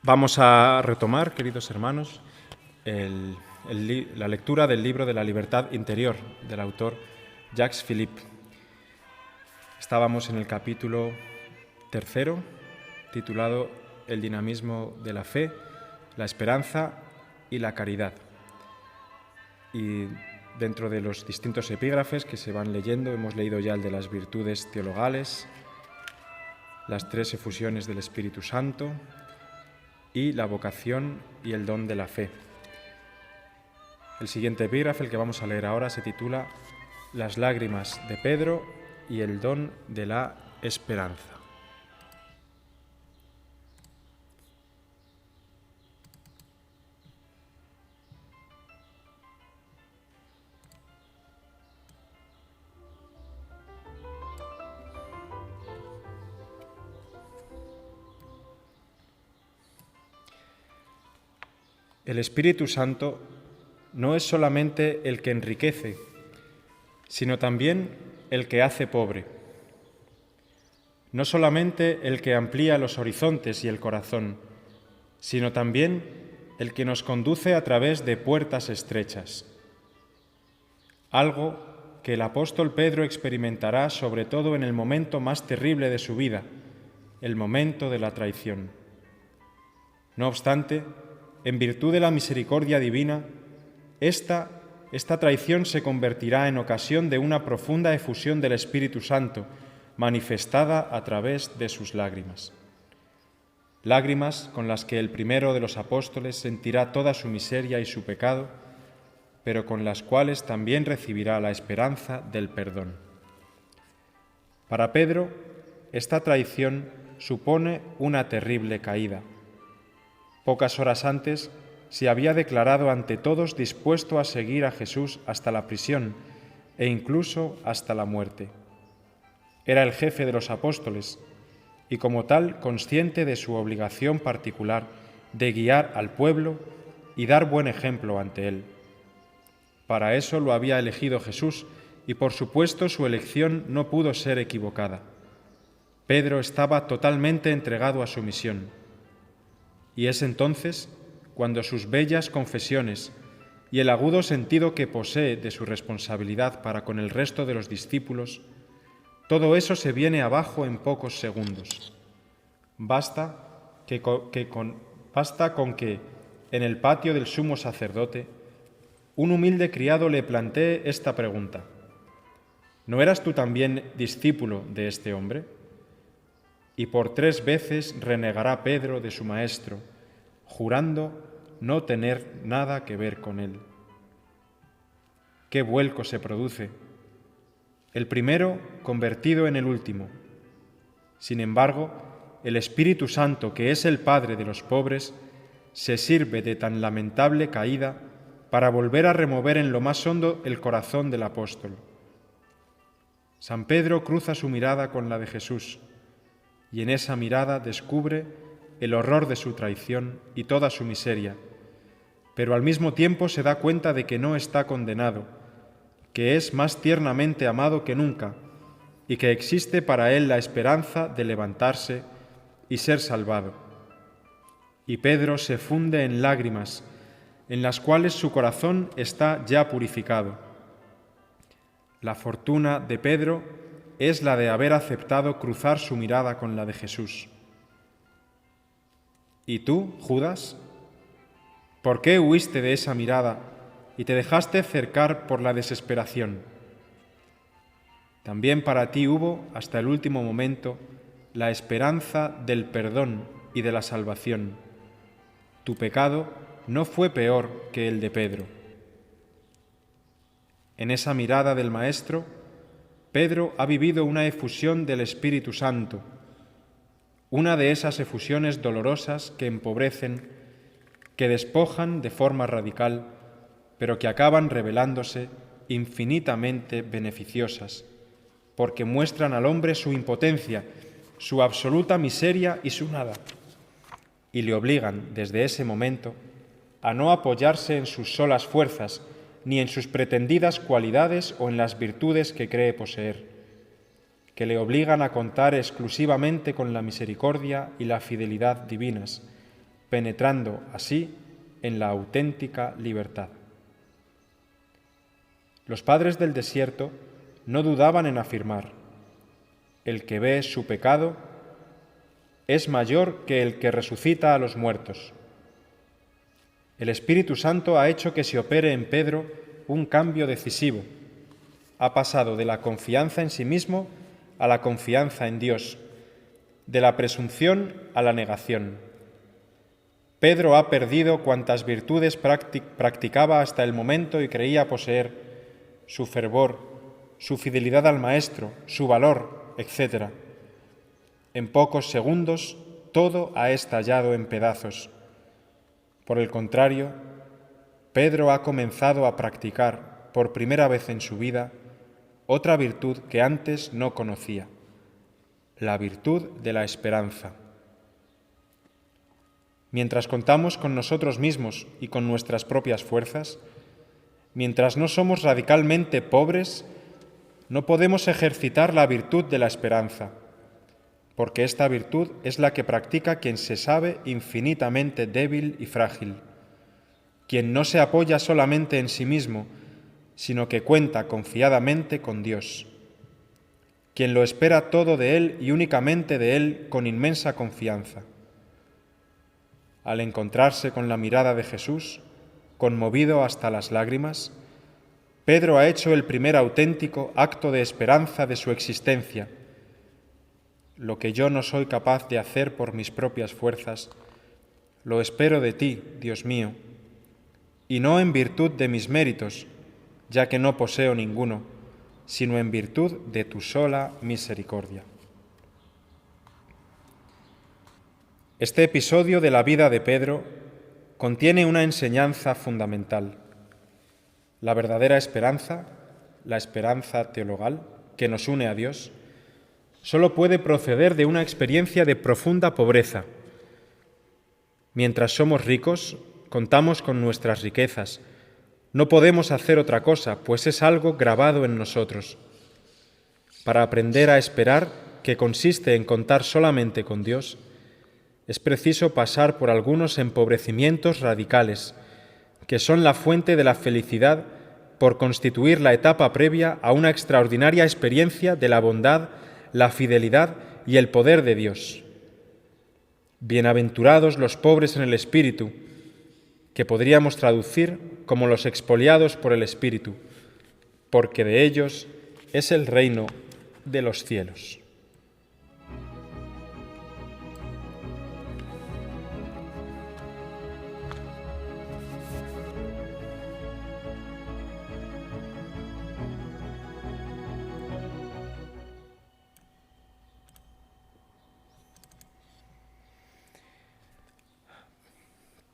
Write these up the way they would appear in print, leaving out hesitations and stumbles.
Vamos a retomar, queridos hermanos, la lectura del libro de la libertad interior del autor Jacques Philippe. Estábamos en el capítulo 3, titulado El dinamismo de la fe, la esperanza y la caridad. Y dentro de los distintos epígrafes que se van leyendo, hemos leído ya el de las virtudes teologales, las 3 efusiones del Espíritu Santo y la vocación y el don de la fe. El siguiente epígrafe, el que vamos a leer ahora, se titula Las lágrimas de Pedro y el don de la esperanza. El Espíritu Santo no es solamente el que enriquece, sino también el que hace pobre. No solamente el que amplía los horizontes y el corazón, sino también el que nos conduce a través de puertas estrechas. Algo que el apóstol Pedro experimentará sobre todo en el momento más terrible de su vida, el momento de la traición. No obstante, en virtud de la misericordia divina, esta traición se convertirá en ocasión de una profunda efusión del Espíritu Santo, manifestada a través de sus lágrimas. Lágrimas con las que el primero de los apóstoles sentirá toda su miseria y su pecado, pero con las cuales también recibirá la esperanza del perdón. Para Pedro, esta traición supone una terrible caída. Pocas horas antes se había declarado ante todos dispuesto a seguir a Jesús hasta la prisión e incluso hasta la muerte. Era el jefe de los apóstoles y como tal consciente de su obligación particular de guiar al pueblo y dar buen ejemplo ante él. Para eso lo había elegido Jesús y por supuesto su elección no pudo ser equivocada. Pedro estaba totalmente entregado a su misión. Y es entonces cuando sus bellas confesiones y el agudo sentido que posee de su responsabilidad para con el resto de los discípulos, todo eso se viene abajo en pocos segundos. Basta con que, en el patio del sumo sacerdote, un humilde criado le plantee esta pregunta: ¿no eras tú también discípulo de este hombre? Y por 3 veces renegará Pedro de su maestro, jurando no tener nada que ver con él. ¿Qué vuelco se produce? El primero convertido en el último. Sin embargo, el Espíritu Santo, que es el Padre de los pobres, se sirve de tan lamentable caída para volver a remover en lo más hondo el corazón del apóstol. San Pedro cruza su mirada con la de Jesús, y en esa mirada descubre el horror de su traición y toda su miseria, pero al mismo tiempo se da cuenta de que no está condenado, que es más tiernamente amado que nunca y que existe para él la esperanza de levantarse y ser salvado. Y Pedro se funde en lágrimas, en las cuales su corazón está ya purificado. La fortuna de Pedro es la de haber aceptado cruzar su mirada con la de Jesús. ¿Y tú, Judas? ¿Por qué huiste de esa mirada y te dejaste cercar por la desesperación? También para ti hubo, hasta el último momento, la esperanza del perdón y de la salvación. Tu pecado no fue peor que el de Pedro. En esa mirada del Maestro, Pedro ha vivido una efusión del Espíritu Santo, una de esas efusiones dolorosas que empobrecen, que despojan de forma radical, pero que acaban revelándose infinitamente beneficiosas, porque muestran al hombre su impotencia, su absoluta miseria y su nada, y le obligan desde ese momento a no apoyarse en sus solas fuerzas, ni en sus pretendidas cualidades o en las virtudes que cree poseer, que le obligan a contar exclusivamente con la misericordia y la fidelidad divinas, penetrando así en la auténtica libertad. Los padres del desierto no dudaban en afirmar: el que ve su pecado es mayor que el que resucita a los muertos. El Espíritu Santo ha hecho que se opere en Pedro un cambio decisivo. Ha pasado de la confianza en sí mismo a la confianza en Dios, de la presunción a la negación. Pedro ha perdido cuantas virtudes practicaba hasta el momento y creía poseer: su fervor, su fidelidad al Maestro, su valor, etc. En pocos segundos todo ha estallado en pedazos. Por el contrario, Pedro ha comenzado a practicar, por primera vez en su vida, otra virtud que antes no conocía: la virtud de la esperanza. Mientras contamos con nosotros mismos y con nuestras propias fuerzas, mientras no somos radicalmente pobres, no podemos ejercitar la virtud de la esperanza, porque esta virtud es la que practica quien se sabe infinitamente débil y frágil, quien no se apoya solamente en sí mismo, sino que cuenta confiadamente con Dios, quien lo espera todo de Él y únicamente de Él con inmensa confianza. Al encontrarse con la mirada de Jesús, conmovido hasta las lágrimas, Pedro ha hecho el primer auténtico acto de esperanza de su existencia. Lo que yo no soy capaz de hacer por mis propias fuerzas, lo espero de ti, Dios mío, y no en virtud de mis méritos, ya que no poseo ninguno, sino en virtud de tu sola misericordia. Este episodio de la vida de Pedro contiene una enseñanza fundamental. La verdadera esperanza, la esperanza teologal, que nos une a Dios, solo puede proceder de una experiencia de profunda pobreza. Mientras somos ricos, contamos con nuestras riquezas. No podemos hacer otra cosa, pues es algo grabado en nosotros. Para aprender a esperar, que consiste en contar solamente con Dios, es preciso pasar por algunos empobrecimientos radicales, que son la fuente de la felicidad por constituir la etapa previa a una extraordinaria experiencia de la bondad, la fidelidad y el poder de Dios. Bienaventurados los pobres en el espíritu, que podríamos traducir como los expoliados por el Espíritu, porque de ellos es el reino de los cielos.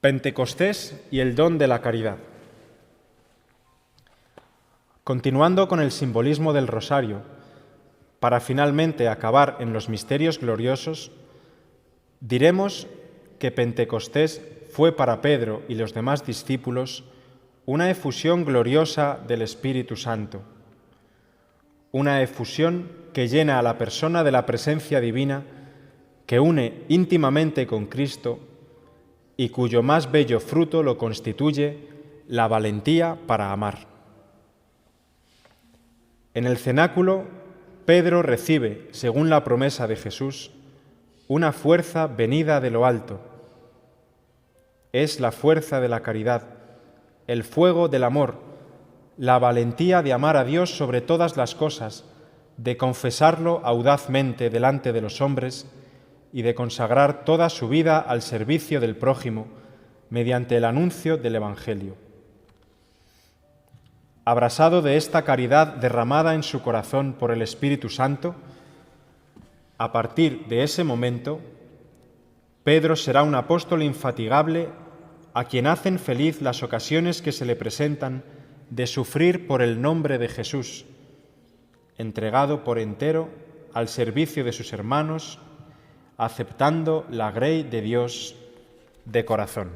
Pentecostés y el don de la caridad. Continuando con el simbolismo del rosario, para finalmente acabar en los misterios gloriosos, diremos que Pentecostés fue para Pedro y los demás discípulos una efusión gloriosa del Espíritu Santo, una efusión que llena a la persona de la presencia divina, que une íntimamente con Cristo y cuyo más bello fruto lo constituye la valentía para amar. En el cenáculo, Pedro recibe, según la promesa de Jesús, una fuerza venida de lo alto. Es la fuerza de la caridad, el fuego del amor, la valentía de amar a Dios sobre todas las cosas, de confesarlo audazmente delante de los hombres y de consagrar toda su vida al servicio del prójimo mediante el anuncio del Evangelio. Abrasado de esta caridad derramada en su corazón por el Espíritu Santo, a partir de ese momento, Pedro será un apóstol infatigable a quien hacen feliz las ocasiones que se le presentan de sufrir por el nombre de Jesús, entregado por entero al servicio de sus hermanos, aceptando la grey de Dios de corazón.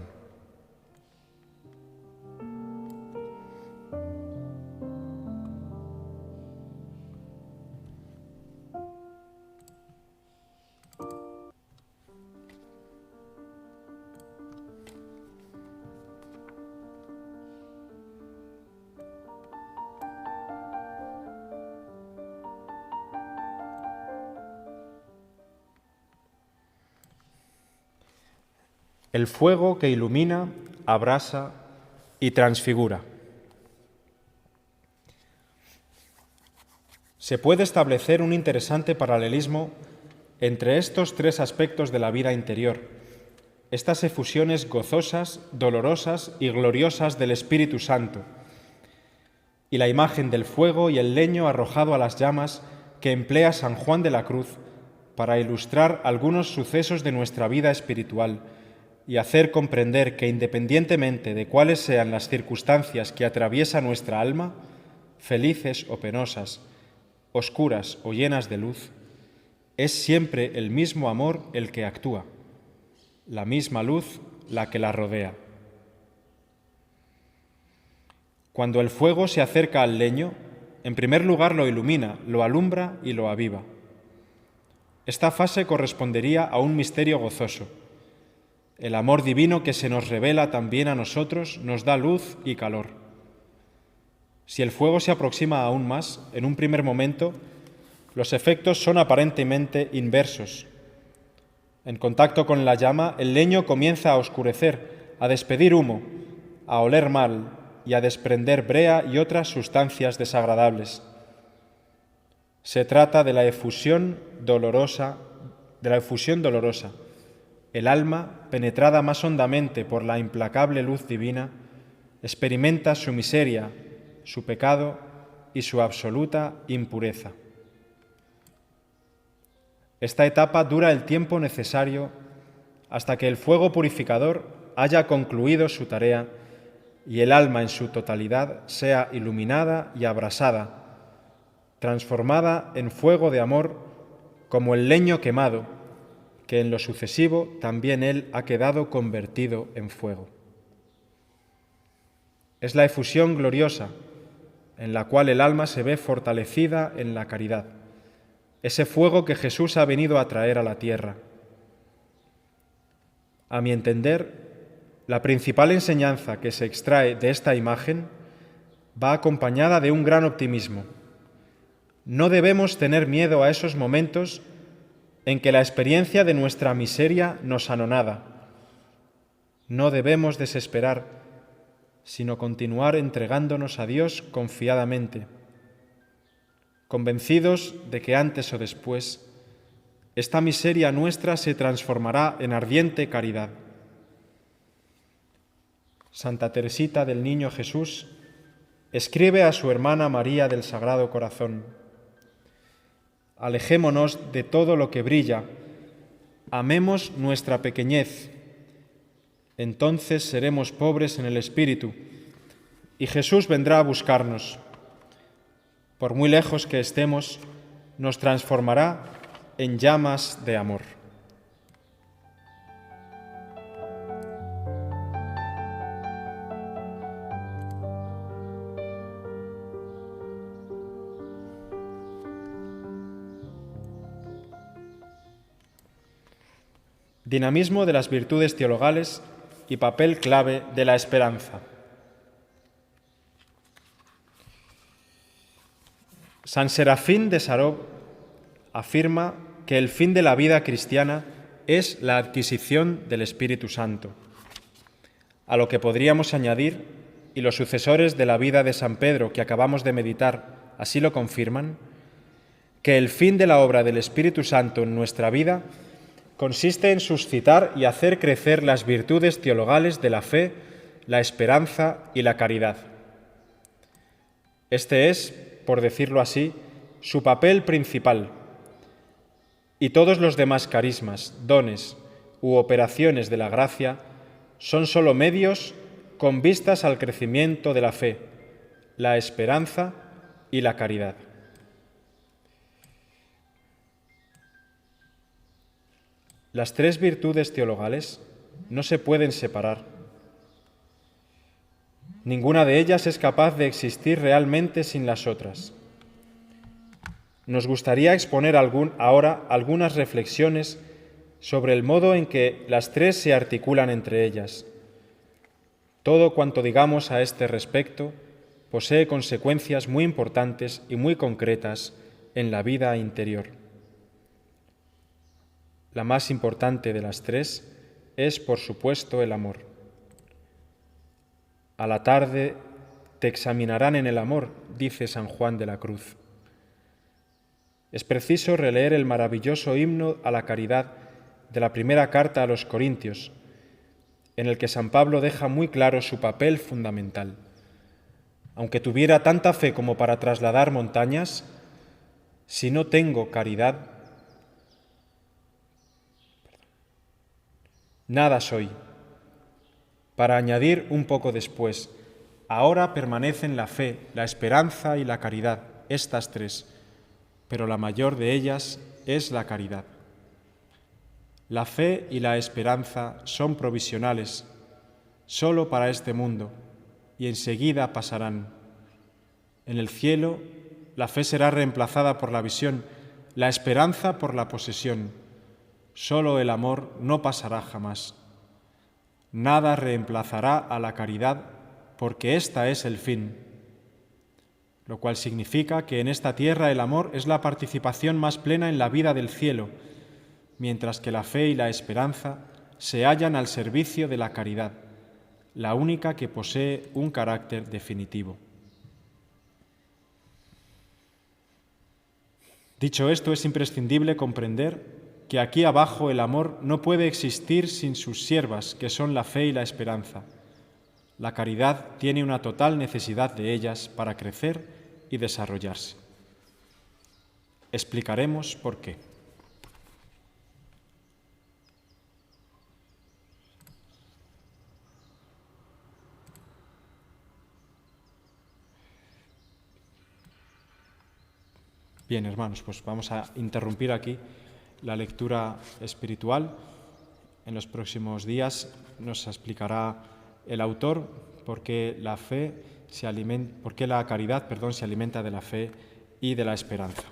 el fuego que ilumina, abrasa y transfigura. Se puede establecer un interesante paralelismo entre estos tres aspectos de la vida interior, estas efusiones gozosas, dolorosas y gloriosas del Espíritu Santo, y la imagen del fuego y el leño arrojado a las llamas que emplea San Juan de la Cruz para ilustrar algunos sucesos de nuestra vida espiritual y hacer comprender que independientemente de cuáles sean las circunstancias que atraviesa nuestra alma, felices o penosas, oscuras o llenas de luz, es siempre el mismo amor el que actúa, la misma luz la que la rodea. Cuando el fuego se acerca al leño, en primer lugar lo ilumina, lo alumbra y lo aviva. Esta fase correspondería a un misterio gozoso. El amor divino que se nos revela también a nosotros nos da luz y calor. Si el fuego se aproxima aún más, en un primer momento, los efectos son aparentemente inversos. En contacto con la llama, el leño comienza a oscurecer, a despedir humo, a oler mal y a desprender brea y otras sustancias desagradables. Se trata de la efusión dolorosa. El alma, penetrada más hondamente por la implacable luz divina, experimenta su miseria, su pecado y su absoluta impureza. Esta etapa dura el tiempo necesario hasta que el fuego purificador haya concluido su tarea y el alma en su totalidad sea iluminada y abrasada, transformada en fuego de amor como el leño quemado, que en lo sucesivo también él ha quedado convertido en fuego. Es la efusión gloriosa en la cual el alma se ve fortalecida en la caridad, ese fuego que Jesús ha venido a traer a la tierra. A mi entender, la principal enseñanza que se extrae de esta imagen va acompañada de un gran optimismo. No debemos tener miedo a esos momentos en que la experiencia de nuestra miseria nos anonada. No debemos desesperar, sino continuar entregándonos a Dios confiadamente, convencidos de que antes o después esta miseria nuestra se transformará en ardiente caridad. Santa Teresita del Niño Jesús escribe a su hermana María del Sagrado Corazón: alejémonos de todo lo que brilla, amemos nuestra pequeñez, entonces seremos pobres en el espíritu y Jesús vendrá a buscarnos. Por muy lejos que estemos, nos transformará en llamas de amor. Dinamismo de las virtudes teologales y papel clave de la esperanza. San Serafín de Sarov afirma que el fin de la vida cristiana es la adquisición del Espíritu Santo, a lo que podríamos añadir, y los sucesores de la vida de San Pedro que acabamos de meditar así lo confirman, que el fin de la obra del Espíritu Santo en nuestra vida consiste en suscitar y hacer crecer las virtudes teologales de la fe, la esperanza y la caridad. Este es, por decirlo así, su papel principal, y todos los demás carismas, dones u operaciones de la gracia son sólo medios con vistas al crecimiento de la fe, la esperanza y la caridad. Las tres virtudes teologales no se pueden separar. Ninguna de ellas es capaz de existir realmente sin las otras. Nos gustaría exponer ahora algunas reflexiones sobre el modo en que las tres se articulan entre ellas. Todo cuanto digamos a este respecto posee consecuencias muy importantes y muy concretas en la vida interior. La más importante de las tres es, por supuesto, el amor. A la tarde te examinarán en el amor, dice San Juan de la Cruz. Es preciso releer el maravilloso himno a la caridad de la primera carta a los Corintios, en el que San Pablo deja muy claro su papel fundamental. Aunque tuviera tanta fe como para trasladar montañas, si no tengo caridad, nada soy. Para añadir un poco después, ahora permanecen la fe, la esperanza y la caridad, estas tres, pero la mayor de ellas es la caridad. La fe y la esperanza son provisionales, solo para este mundo, y enseguida pasarán. En el cielo, la fe será reemplazada por la visión, la esperanza por la posesión. Solo el amor no pasará jamás. Nada reemplazará a la caridad, porque ésta es el fin, lo cual significa que en esta tierra el amor es la participación más plena en la vida del cielo, mientras que la fe y la esperanza se hallan al servicio de la caridad, la única que posee un carácter definitivo. Dicho esto, es imprescindible comprender que aquí abajo el amor no puede existir sin sus siervas, que son la fe y la esperanza. La caridad tiene una total necesidad de ellas para crecer y desarrollarse. Explicaremos por qué. Bien, hermanos, pues vamos a interrumpir aquí la lectura espiritual. En los próximos días nos explicará el autor por qué la caridad se alimenta de la fe y de la esperanza.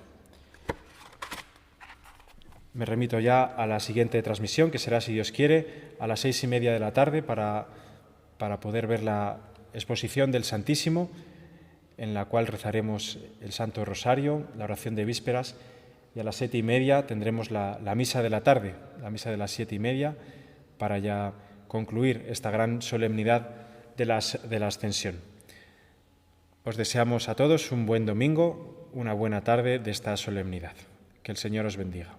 Me remito ya a la siguiente transmisión, que será, si Dios quiere, a las 6:30 de la tarde para poder ver la exposición del Santísimo, en la cual rezaremos el Santo Rosario, la oración de vísperas, y a las 7:30 tendremos la misa de la tarde, la misa de las 7:30, para ya concluir esta gran solemnidad de la Ascensión. Os deseamos a todos un buen domingo, una buena tarde de esta solemnidad. Que el Señor os bendiga.